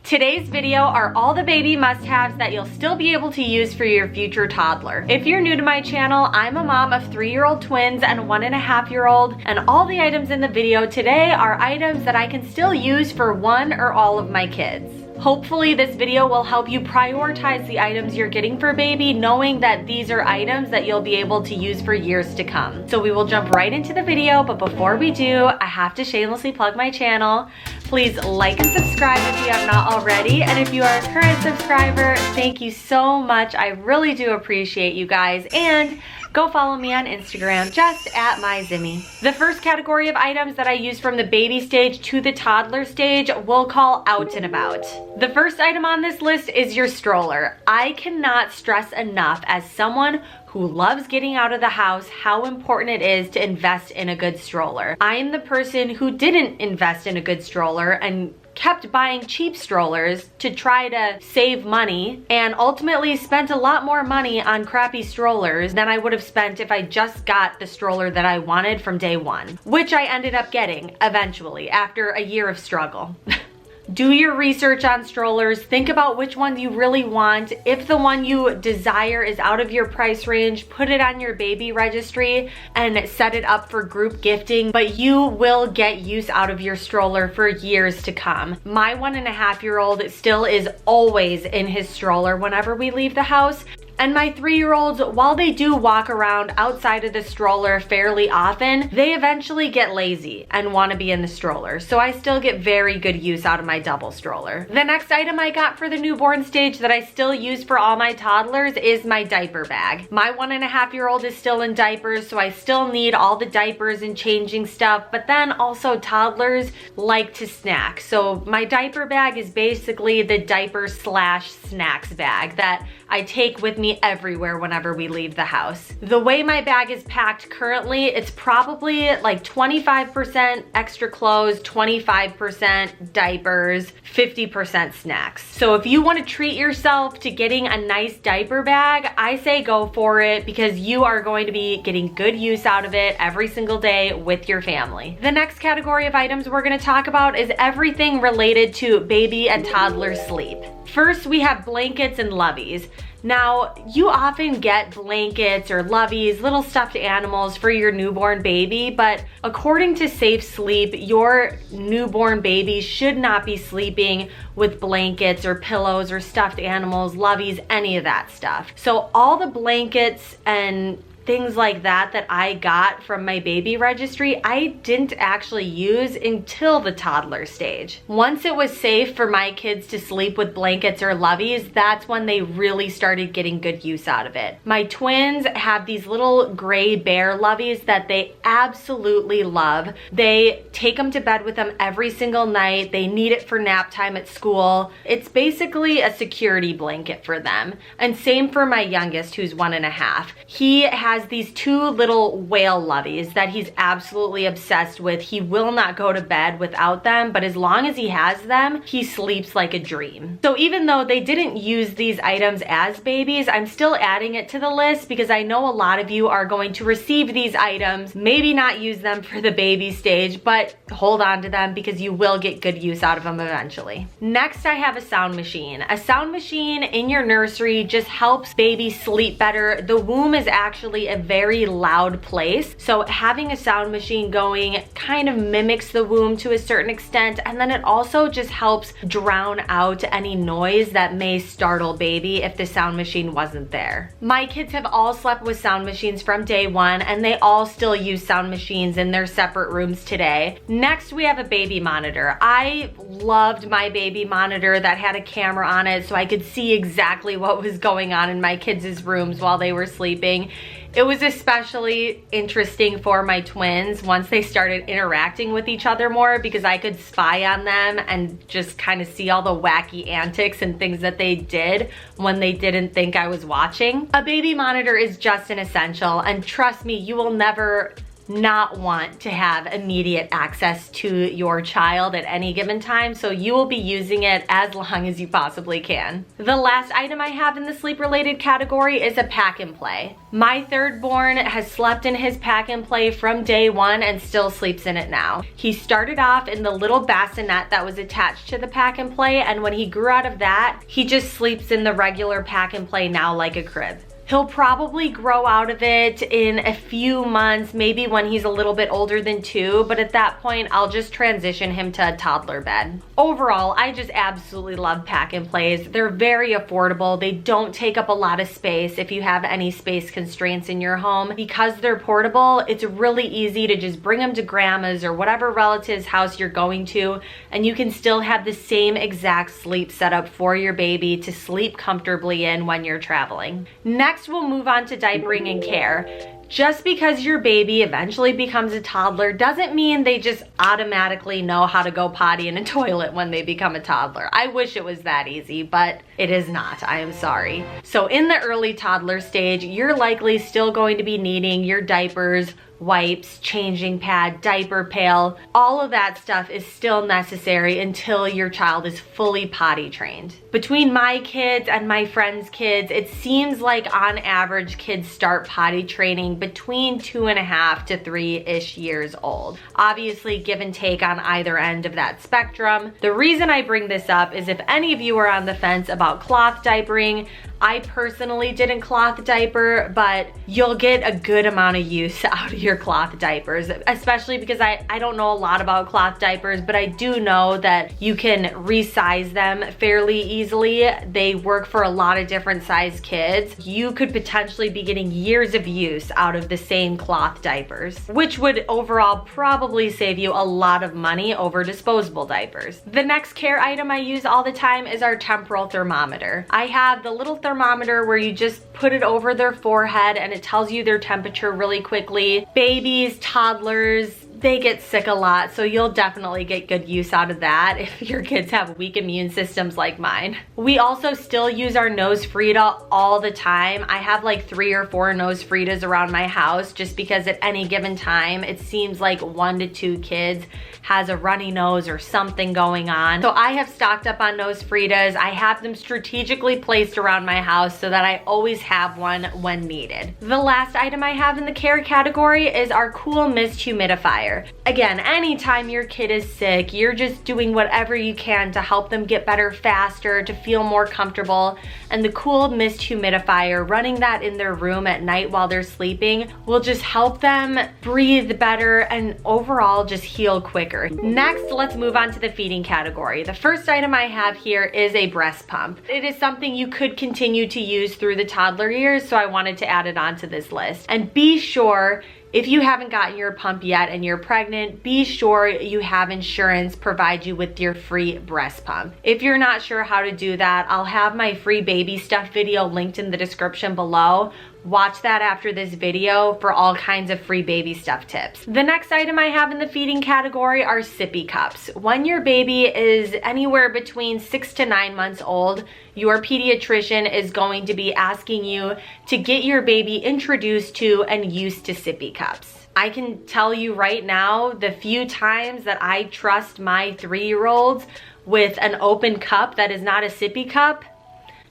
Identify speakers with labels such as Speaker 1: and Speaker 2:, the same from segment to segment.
Speaker 1: Today's video are all the baby must-haves that you'll still be able to use for your future toddler. If you're new to my channel, I'm a mom of 3-year-old twins and a 1.5-year-old, and all the items in the video today are items that I can still use for one or all of my kids. Hopefully this video will help you prioritize the items you're getting for baby, knowing that these are items that you'll be able to use for years to come. So we will jump right into the video, but before we do, I have to shamelessly plug my channel. Please like and subscribe if you have not already, and if you are a current subscriber, thank you so much. I really do appreciate you guys, and go follow me on Instagram, just at @myzimmy. The first category of items that I use from the baby stage to the toddler stage we'll call out and about. The first item on this list is your stroller. I cannot stress enough, as someone who loves getting out of the house, how important it is to invest in a good stroller. I am the person who didn't invest in a good stroller and kept buying cheap strollers to try to save money, and ultimately spent a lot more money on crappy strollers than I would have spent if I just got the stroller that I wanted from day one, which I ended up getting eventually after a year of struggle. Do your research on strollers, think about which one you really want. If the one you desire is out of your price range, put it on your baby registry and set it up for group gifting, but you will get use out of your stroller for years to come. My 1.5-year-old still is always in his stroller whenever we leave the house. And my 3-year-olds, while they do walk around outside of the stroller fairly often, they eventually get lazy and want to be in the stroller. So I still get very good use out of my double stroller. The next item I got for the newborn stage that I still use for all my toddlers is my diaper bag. My 1.5-year-old is still in diapers, so I still need all the diapers and changing stuff, but then also toddlers like to snack. So my diaper bag is basically the diaper/snacks bag that I take with me everywhere whenever we leave the house. The way my bag is packed currently, it's probably like 25% extra clothes, 25% diapers, 50% snacks. So if you want to treat yourself to getting a nice diaper bag, I say go for it, because you are going to be getting good use out of it every single day with your family. The next category of items we're going to talk about is everything related to baby and toddler sleep. First, we have blankets and loveys. Now, you often get blankets or loveys, little stuffed animals for your newborn baby, but according to Safe Sleep, your newborn baby should not be sleeping with blankets or pillows or stuffed animals, loveys, any of that stuff. So all the blankets and things like that I got from my baby registry, I didn't actually use until the toddler stage. Once it was safe for my kids to sleep with blankets or loveys, that's when they really started getting good use out of it. My twins have these little gray bear loveys that they absolutely love. They take them to bed with them every single night. They need it for nap time at school. It's basically a security blanket for them. And same for my youngest, who's 1.5. He has these 2 little whale loveys that he's absolutely obsessed with. He will not go to bed without them, but as long as he has them, he sleeps like a dream. So even though they didn't use these items as babies, I'm still adding it to the list because I know a lot of you are going to receive these items, maybe not use them for the baby stage, but hold on to them because you will get good use out of them eventually. Next, I have a sound machine. A sound machine in your nursery just helps babies sleep better. The womb is actually a very loud place, so having a sound machine going kind of mimics the womb to a certain extent, and then it also just helps drown out any noise that may startle baby if the sound machine wasn't there. My kids have all slept with sound machines from day one, and they all still use sound machines in their separate rooms today. Next, we have a baby monitor. I loved my baby monitor that had a camera on it so I could see exactly what was going on in my kids' rooms while they were sleeping. It was especially interesting for my twins once they started interacting with each other more, because I could spy on them and just kind of see all the wacky antics and things that they did when they didn't think I was watching. A baby monitor is just an essential, and trust me, you will never not want to have immediate access to your child at any given time, so you will be using it as long as you possibly can. The last item I have in the sleep related category is a pack and play. My third born has slept in his pack and play from day one and still sleeps in it now. He started off in the little bassinet that was attached to the pack and play, and when he grew out of that, he just sleeps in the regular pack and play now like a crib. He'll probably grow out of it in a few months, maybe when he's a little bit older than 2, but at that point, I'll just transition him to a toddler bed. Overall, I just absolutely love pack and plays. They're very affordable. They don't take up a lot of space if you have any space constraints in your home. Because they're portable, it's really easy to just bring them to grandma's or whatever relative's house you're going to, and you can still have the same exact sleep setup for your baby to sleep comfortably in when you're traveling. Next, we'll move on to diapering and care. Just because your baby eventually becomes a toddler doesn't mean they just automatically know how to go potty in a toilet when they become a toddler. I wish it was that easy, but it is not. I am sorry. So in the early toddler stage, you're likely still going to be needing your diapers, wipes, changing pad, diaper pail. All of that stuff is still necessary until your child is fully potty trained. Between my kids and my friends' kids, it seems like on average kids start potty training between 2.5 to 3-ish years old. Obviously, give and take on either end of that spectrum. The reason I bring this up is if any of you are on the fence about cloth diapering, I personally didn't cloth diaper, but you'll get a good amount of use out of your cloth diapers, especially because I don't know a lot about cloth diapers, but I do know that you can resize them fairly easily. They work for a lot of different size kids. You could potentially be getting years of use out of the same cloth diapers, which would overall probably save you a lot of money over disposable diapers. The next care item I use all the time is our temporal thermometer. I have the little thermometer where you just put it over their forehead and it tells you their temperature really quickly. Babies, toddlers, they get sick a lot, so you'll definitely get good use out of that if your kids have weak immune systems like mine. We also still use our nose Frida all the time. I have like 3 or 4 nose Fridas around my house just because at any given time, it seems like 1 to 2 kids has a runny nose or something going on. So I have stocked up on nose Fridas. I have them strategically placed around my house so that I always have one when needed. The last item I have in the care category is our cool mist humidifier. Again, anytime your kid is sick, you're just doing whatever you can to help them get better faster, to feel more comfortable, and the cool mist humidifier, running that in their room at night while they're sleeping, will just help them breathe better and overall just heal quicker. Next, let's move on to the feeding category. The first item I have here is a breast pump. It is something you could continue to use through the toddler years, so I wanted to add it onto this list. And be sure, if you haven't gotten your pump yet and you're pregnant, be sure you have insurance provide you with your free breast pump. If you're not sure how to do that, I'll have my free baby stuff video linked in the description below. Watch that after this video for all kinds of free baby stuff tips. The next item I have in the feeding category are Sippy Cups. When your baby is anywhere between 6 to 9 months old, your pediatrician is going to be asking you to get your baby introduced to and used to Sippy Cups. I can tell you right now, the few times that I trust my 3-year-olds with an open cup that is not a sippy cup,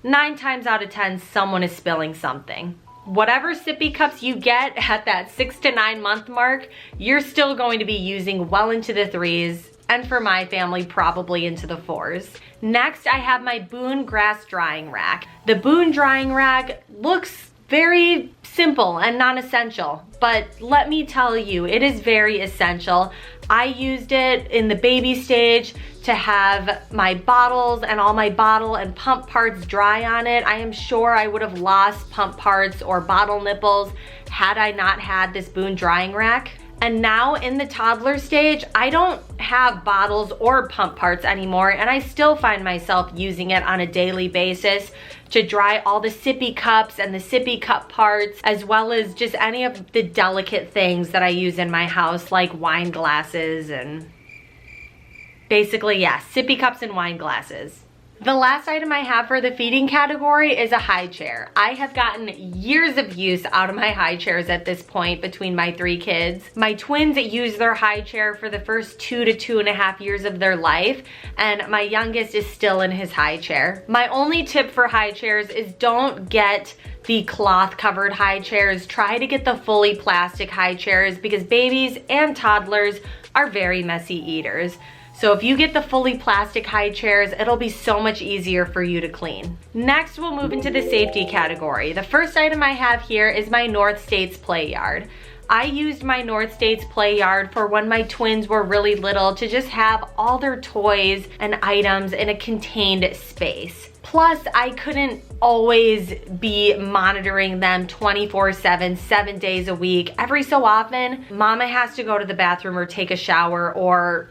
Speaker 1: 9 times out of 10, someone is spilling something. Whatever sippy cups you get at that 6 to 9 month mark, you're still going to be using well into the 3s, and for my family, probably into the 4s. Next, I have my Boone Grass Drying Rack. The Boone Drying Rack looks very simple and non-essential, but let me tell you, it is very essential. I used it in the baby stage to have my bottles and all my bottle and pump parts dry on it. I am sure I would have lost pump parts or bottle nipples had I not had this Boone Drying Rack. And now in the toddler stage, I don't have bottles or pump parts anymore, and I still find myself using it on a daily basis to dry all the sippy cups and the sippy cup parts, as well as just any of the delicate things that I use in my house, like wine glasses and basically, yeah, sippy cups and wine glasses. The last item I have for the feeding category is a high chair. I have gotten years of use out of my high chairs at this point between my 3 kids. My twins use their high chair for the first 2 to 2.5 years of their life, and my youngest is still in his high chair. My only tip for high chairs is don't get the cloth covered high chairs. Try to get the fully plastic high chairs because babies and toddlers are very messy eaters. So if you get the fully plastic high chairs, it'll be so much easier for you to clean. Next, we'll move into the safety category. The first item I have here is my North States play yard. I used my North States play yard for when my twins were really little to just have all their toys and items in a contained space. Plus, I couldn't always be monitoring them 24/7, 7 days a week. Every so often, mama has to go to the bathroom or take a shower or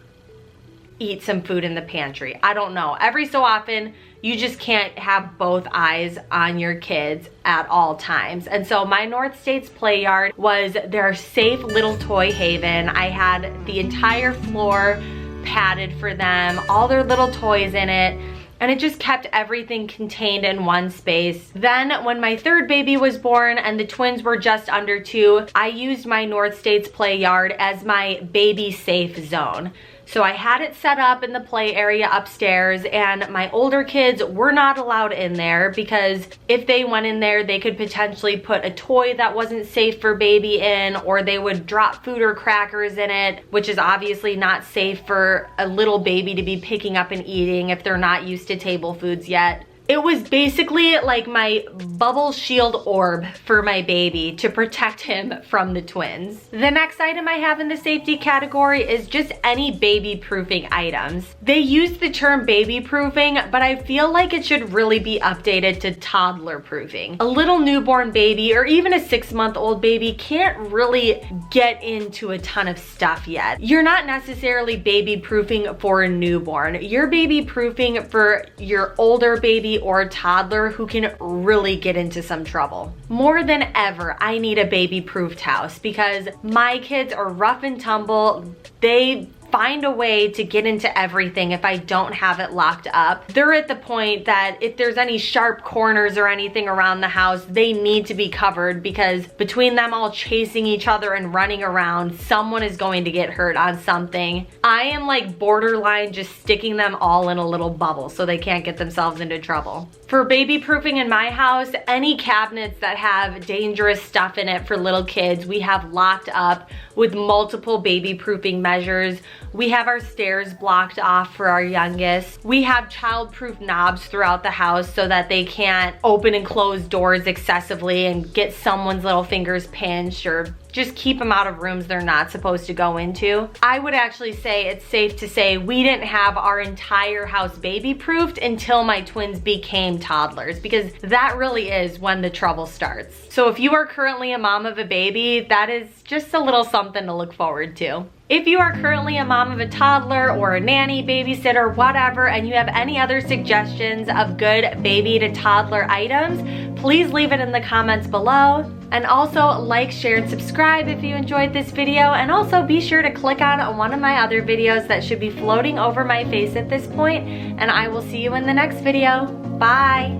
Speaker 1: eat some food in the pantry. I don't know. Every so often, you just can't have both eyes on your kids at all times. And so my North States play yard was their safe little toy haven. I had the entire floor padded for them, all their little toys in it, and it just kept everything contained in one space. Then when my 3rd baby was born and the twins were just under 2, I used my North States play yard as my baby safe zone. So I had it set up in the play area upstairs, and my older kids were not allowed in there because if they went in there, they could potentially put a toy that wasn't safe for baby in, or they would drop food or crackers in it, which is obviously not safe for a little baby to be picking up and eating if they're not used to table foods yet. It was basically like my bubble shield orb for my baby to protect him from the twins. The next item I have in the safety category is just any baby proofing items. They use the term baby proofing, but I feel like it should really be updated to toddler proofing. A little newborn baby or even a 6-month-old baby can't really get into a ton of stuff yet. You're not necessarily baby proofing for a newborn. You're baby proofing for your older baby or a toddler who can really get into some trouble. More than ever, I need a baby-proofed house because my kids are rough and tumble. They find a way to get into everything if I don't have it locked up. They're at the point that if there's any sharp corners or anything around the house, they need to be covered because between them all chasing each other and running around, someone is going to get hurt on something. I am like borderline just sticking them all in a little bubble so they can't get themselves into trouble. For baby proofing in my house, any cabinets that have dangerous stuff in it for little kids, we have locked up with multiple baby proofing measures. We have our stairs blocked off for our youngest. We have child-proof knobs throughout the house so that they can't open and close doors excessively and get someone's little fingers pinched or just keep them out of rooms they're not supposed to go into. I would actually say it's safe to say we didn't have our entire house baby-proofed until my twins became toddlers because that really is when the trouble starts. So if you are currently a mom of a baby, that is just a little something to look forward to. If you are currently a mom of a toddler or a nanny, babysitter, whatever, and you have any other suggestions of good baby to toddler items, please leave it in the comments below. And also like, share, and subscribe if you enjoyed this video. And also be sure to click on one of my other videos that should be floating over my face at this point. And I will see you in the next video. Bye.